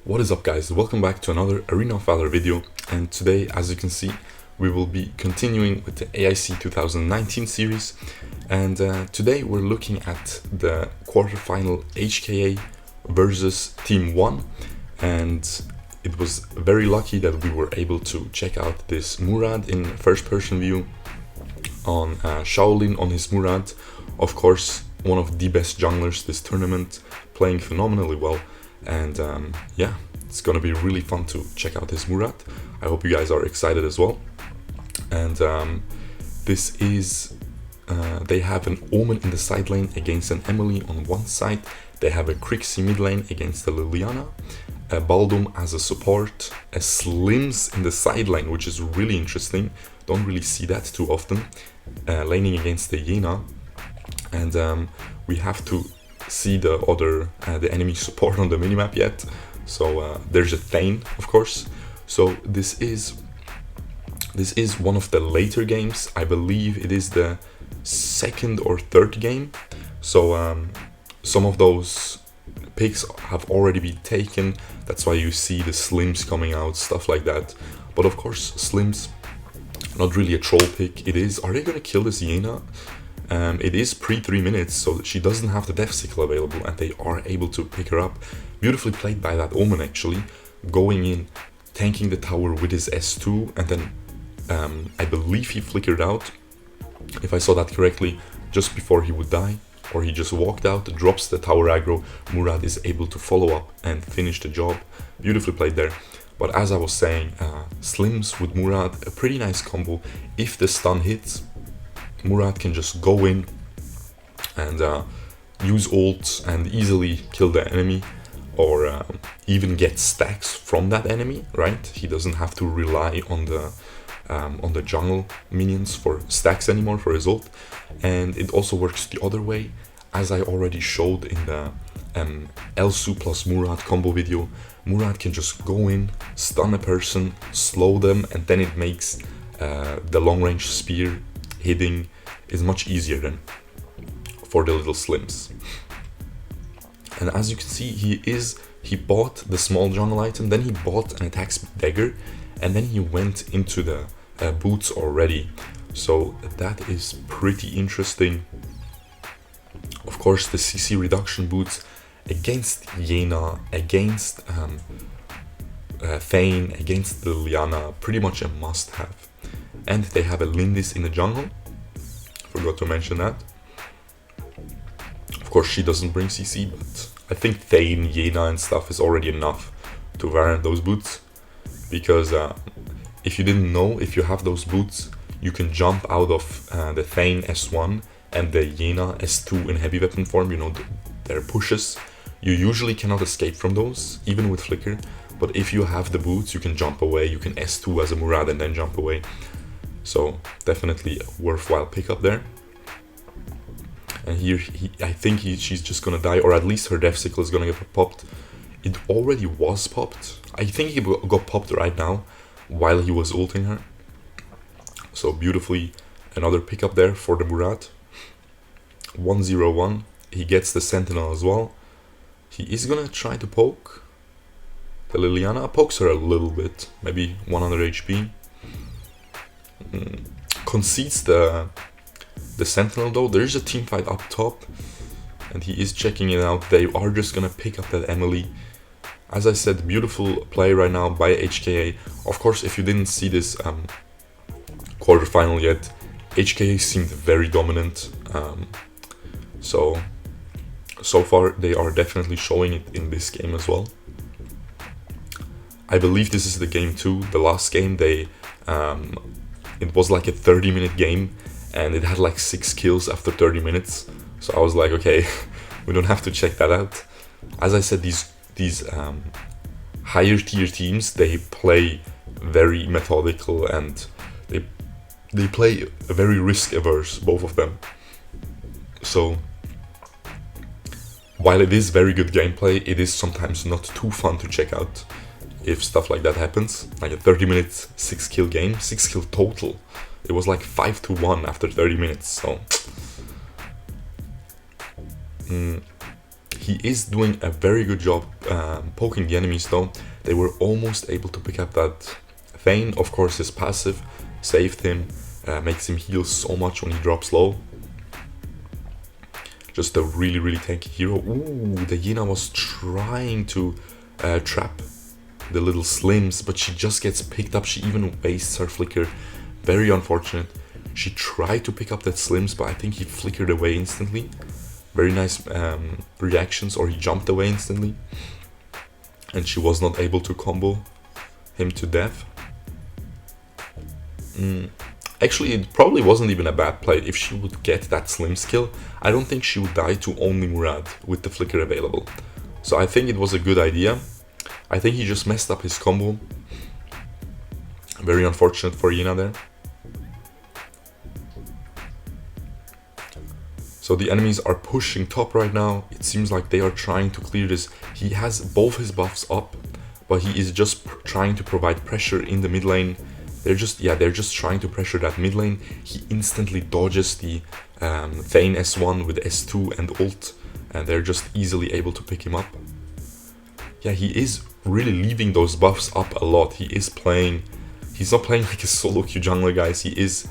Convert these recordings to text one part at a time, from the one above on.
What is up, guys? Welcome back to another Arena of Valor video, and today, as you can see, we will be continuing with the AIC 2019 series, and today we're looking at the quarterfinal HKA versus Team 1, and it was very lucky that we were able to check out this Murad in first-person view on XiaoLin on his Murad. Of course, one of the best junglers this tournament, playing phenomenally well. And yeah, it's gonna be really fun to check out his Murad. I hope you guys are excited as well. And this is, they have an Omen in the side lane against an Emily on one side. They have a Crixie mid lane against the Liliana, a Baldum as a support, a Slims in the side lane, which is really interesting. Don't really see that too often, laning against the Yena. And we have to see the other the enemy support on the minimap yet, so there's a Thane, of course. So this is one of the later games. I believe it is the second or third game, so some of those picks have already been taken. That's why you see the Slims coming out, stuff like that. But of course, Slims, not really a troll pick. It is, are they gonna kill this Yena? It is pre 3 minutes, so she doesn't have the death sickle available, and they are able to pick her up. Beautifully played by that Omen, actually, going in, tanking the tower with his S2, and then I believe he flickered out, if I saw that correctly, just before he would die, or he just walked out, drops the tower aggro. Murad is able to follow up and finish the job. Beautifully played there. But as I was saying, Slims with Murad, a pretty nice combo. If the stun hits, Murad can just go in and use ults and easily kill the enemy, or even get stacks from that enemy, right? He doesn't have to rely on the jungle minions for stacks anymore for his ult. And it also works the other way, as I already showed in the Elsu plus Murad combo video. Murad can just go in, stun a person, slow them, and then it makes the long range spear hitting is much easier than for the little Slims. And as you can see, he bought the small jungle item, then he bought an attack speed dagger, and then he went into the boots already. So that is pretty interesting. Of course, the CC reduction boots against Yena, against Thane, against the Liliana, pretty much a must-have. And they have a Lindis in the jungle. Forgot to mention that. Of course, she doesn't bring CC, but I think Thane, Yena and stuff is already enough to warrant those boots. Because if you didn't know, if you have those boots, you can jump out of the Thane S1 and the Yena S2 in heavy weapon form, you know, their pushes. You usually cannot escape from those, even with Flicker. But if you have the boots, you can jump away. You can S2 as a Murad and then jump away. So definitely a worthwhile pickup there. And here, I think she's just gonna die, or at least her death sickle is gonna get popped. It already was popped. I think he got popped right now while he was ulting her. So beautifully, another pickup there for the Murad. 1-0-1. He gets the Sentinel as well. He is gonna try to poke the Liliana. Pokes her a little bit, maybe 100 HP. Concedes the Sentinel though. There is a team fight up top, and he is checking it out. They are just gonna pick up that Emily. As I said, beautiful play right now by HKA. Of course, if you didn't see this quarterfinal yet, HKA seemed very dominant. So far they are definitely showing it in this game as well. I believe this is the game 2. The last game they it was like a 30-minute game, and it had like 6 kills after 30 minutes. So I was like, okay, we don't have to check that out. As I said, these higher tier teams, they play very methodical, and they play very risk averse, both of them. So while it is very good gameplay, it is sometimes not too fun to check out if stuff like that happens. Like a 30 minutes 6 kill game, 6 kill total. It was like 5-1 after 30 minutes, so He is doing a very good job poking the enemies though. They were almost able to pick up that Thane. Of course his passive saved him, makes him heal so much when he drops low. Just a really tanky hero. Ooh, the Yina was trying to trap the little Slims, but she just gets picked up. She even wastes her flicker. Very unfortunate. She tried to pick up that Slims, but I think he flickered away instantly. Very nice reactions, or he jumped away instantly. And she was not able to combo him to death. Actually, it probably wasn't even a bad play. If she would get that Slim skill, I don't think she would die to only Murad with the flicker available. So I think it was a good idea. I think he just messed up his combo. Very unfortunate for Yina there. So the enemies are pushing top right now. It seems like they are trying to clear this. He has both his buffs up, but he is just trying to provide pressure in the mid lane. They're just trying to pressure that mid lane. He instantly dodges the Thane S1 with S2 and ult, and they're just easily able to pick him up. Yeah, he is really leaving those buffs up a lot. He's not playing like a solo queue jungler, guys. He is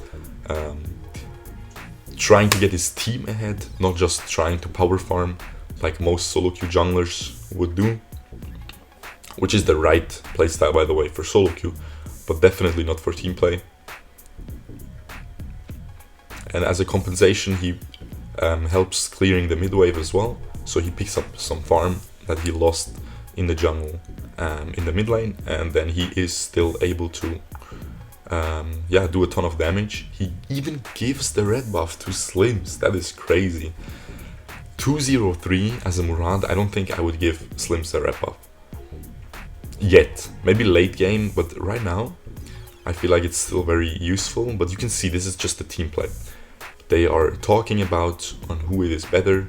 trying to get his team ahead, not just trying to power farm like most solo queue junglers would do, which is the right playstyle, by the way, for solo queue, but definitely not for team play. And as a compensation, he helps clearing the mid wave as well, so he picks up some farm that he lost in the jungle in the mid lane, and then he is still able to do a ton of damage. He even gives the red buff to Slims. That is crazy. 203 as a Murad. I don't think I would give Slims a red buff yet. Maybe late game, but right now I feel like it's still very useful. But you can see this is just a team play. They are talking about on who it is better,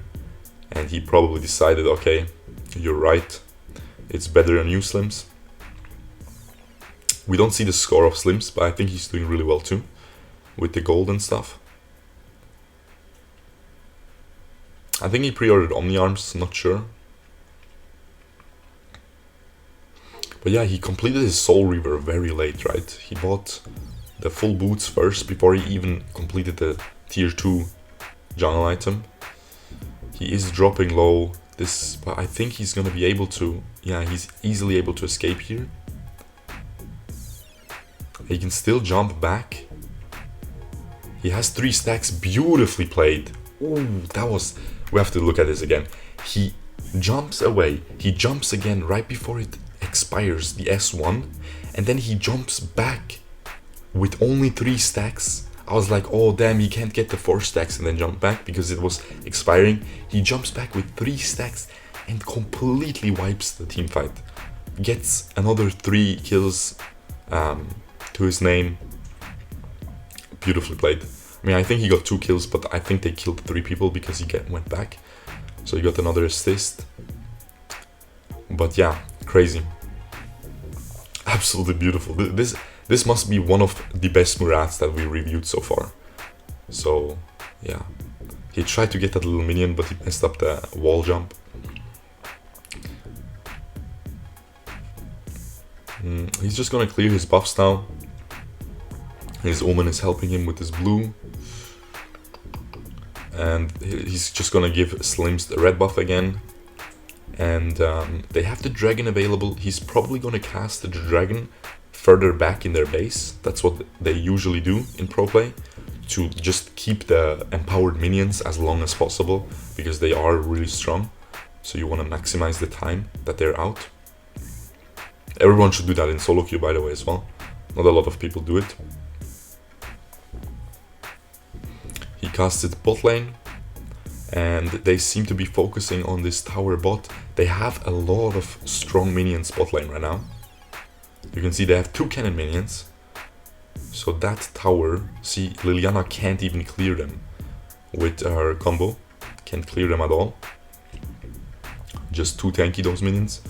and he probably decided, okay, you're right, it's better on you, Slims. We don't see the score of Slims, but I think he's doing really well too, with the gold and stuff. I think he pre-ordered Omni Arms, not sure. But yeah, he completed his Soul Reaver very late, right? He bought the full boots first before he even completed the tier 2 jungle item. He is dropping low, but I think he's gonna be able to, he's easily able to escape here. He can still jump back. He has 3 stacks, beautifully played. Ooh, we have to look at this again. He jumps away, he jumps again right before it expires, the S1, and then he jumps back with only 3 stacks. I was like, oh damn, he can't get the 4 stacks and then jump back because it was expiring. He jumps back with 3 stacks and completely wipes the team fight. Gets another 3 kills to his name. Beautifully played. I mean, I think he got 2 kills, but I think they killed 3 people because he went back. So he got another assist. But yeah, crazy. Absolutely beautiful. This must be one of the best Murads that we reviewed so far. So yeah, he tried to get that little minion, but he messed up the wall jump. He's just gonna clear his buffs now. His Omen is helping him with his blue. And he's just gonna give Slims the red buff again. And they have the dragon available. He's probably gonna cast the dragon further back in their base. That's what they usually do in pro play, to just keep the empowered minions as long as possible, because they are really strong. So you want to maximize the time that they're out. Everyone should do that in solo queue, by the way, as well. Not a lot of people do it. He casted bot lane, and they seem to be focusing on this tower bot. They have a lot of strong minions bot lane right now. You can see they have 2 cannon minions. So that tower, see, Liliana can't even clear them with her combo. Can't clear them at all. Just too tanky, those minions.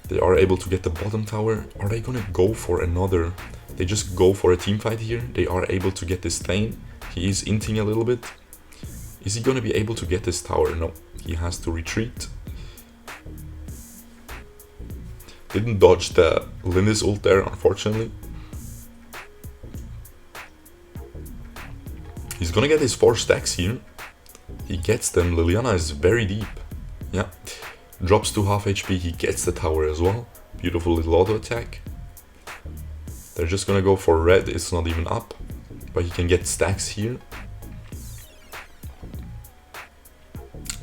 They are able to get the bottom tower. Are they gonna go for another? They just go for a team fight here. They are able to get this Thane. He is inting a little bit. Is he gonna be able to get this tower? No, he has to retreat Didn't dodge the Lindis ult there, unfortunately. He's gonna get his 4 stacks here. He gets them. Liliana is very deep. Yeah. Drops to half HP. He gets the tower as well. Beautiful little auto attack. They're just gonna go for red. It's not even up. But he can get stacks here.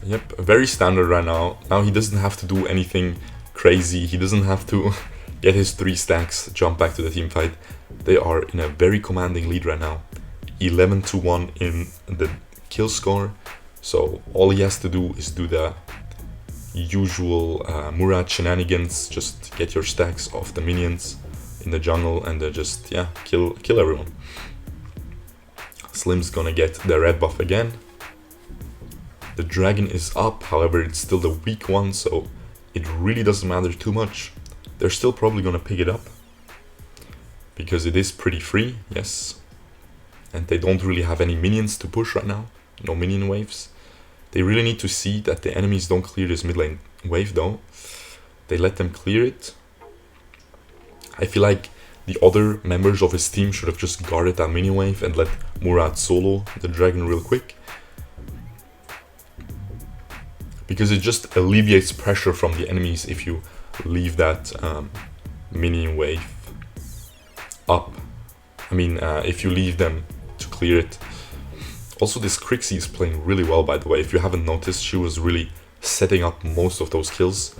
Yep, very standard right now. Now he doesn't have to do anything crazy. He doesn't have to get his 3 stacks, jump back to the team fight. They are in a very commanding lead right now. 11-1 in the kill score. So all he has to do is do the usual Murad shenanigans. Just get your stacks off the minions in the jungle and just, yeah, kill everyone. Slim's gonna get the red buff again. The dragon is up, however it's still the weak one, so it really doesn't matter too much. They're still probably gonna pick it up because it is pretty free, yes. And they don't really have any minions to push right now, no minion waves. They really need to see that the enemies don't clear this mid lane wave though. They let them clear it. I feel like the other members of his team should have just guarded that minion wave and let Murad solo the dragon real quick. Because it just alleviates pressure from the enemies if you leave that minion wave up. I mean, if you leave them to clear it. Also, this Crixie is playing really well, by the way. If you haven't noticed, she was really setting up most of those kills.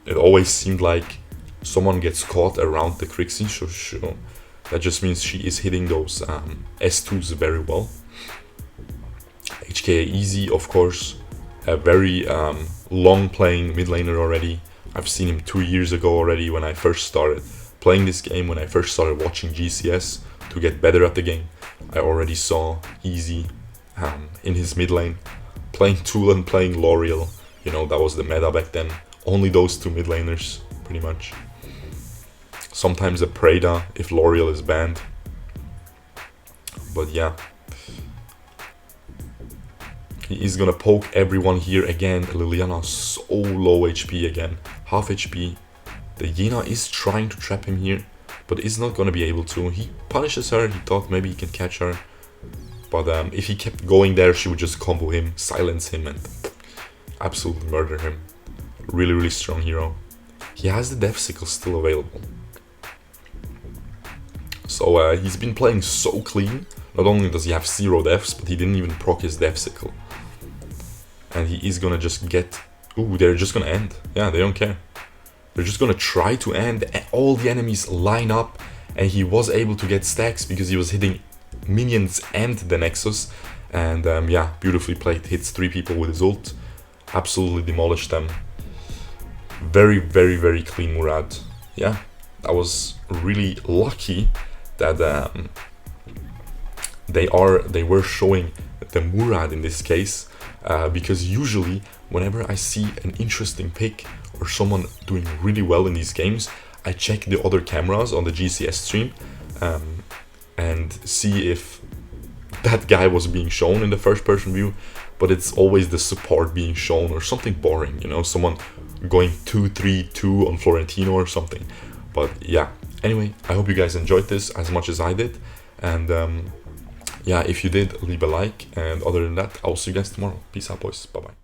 It always seemed like someone gets caught around the Crixie, so that just means she is hitting those S2s very well. HKA easy, of course. A very long playing mid laner already. I've seen him 2 years ago already when I first started playing this game, when I first started watching GCS to get better at the game. I already saw Easy in his mid lane, playing Tool and playing L'Oreal. You know, that was the meta back then. Only those 2 mid laners, pretty much. Sometimes a Preda if L'Oreal is banned. But yeah. He is gonna poke everyone here again. Liliana so low HP again, half HP. The Yeena is trying to trap him here, but is not gonna be able to. He punishes her. He thought maybe he can catch her, but if he kept going there, she would just combo him, silence him, and absolutely murder him. Really, really strong hero. He has the Death Sickle still available. So he's been playing so clean. Not only does he have 0 deaths, but he didn't even proc his Death Sickle. And he is gonna just get... Ooh, they're just gonna end. Yeah, they don't care. They're just gonna try to end. All the enemies line up. And he was able to get stacks because he was hitting minions and the Nexus. And yeah, beautifully played. Hits 3 people with his ult. Absolutely demolished them. Very, very, very clean Murad. Yeah, I was really lucky that they were showing the Murad in this case, because usually whenever I see an interesting pick or someone doing really well in these games, I check the other cameras on the GCS stream and see if that guy was being shown in the first person view, but it's always the support being shown or something boring, you know, someone going 2-3-2 on Florentino or something. But yeah, anyway, I hope you guys enjoyed this as much as I did, and yeah, if you did, leave a like, and other than that, I'll see you guys tomorrow. Peace out, boys. Bye bye.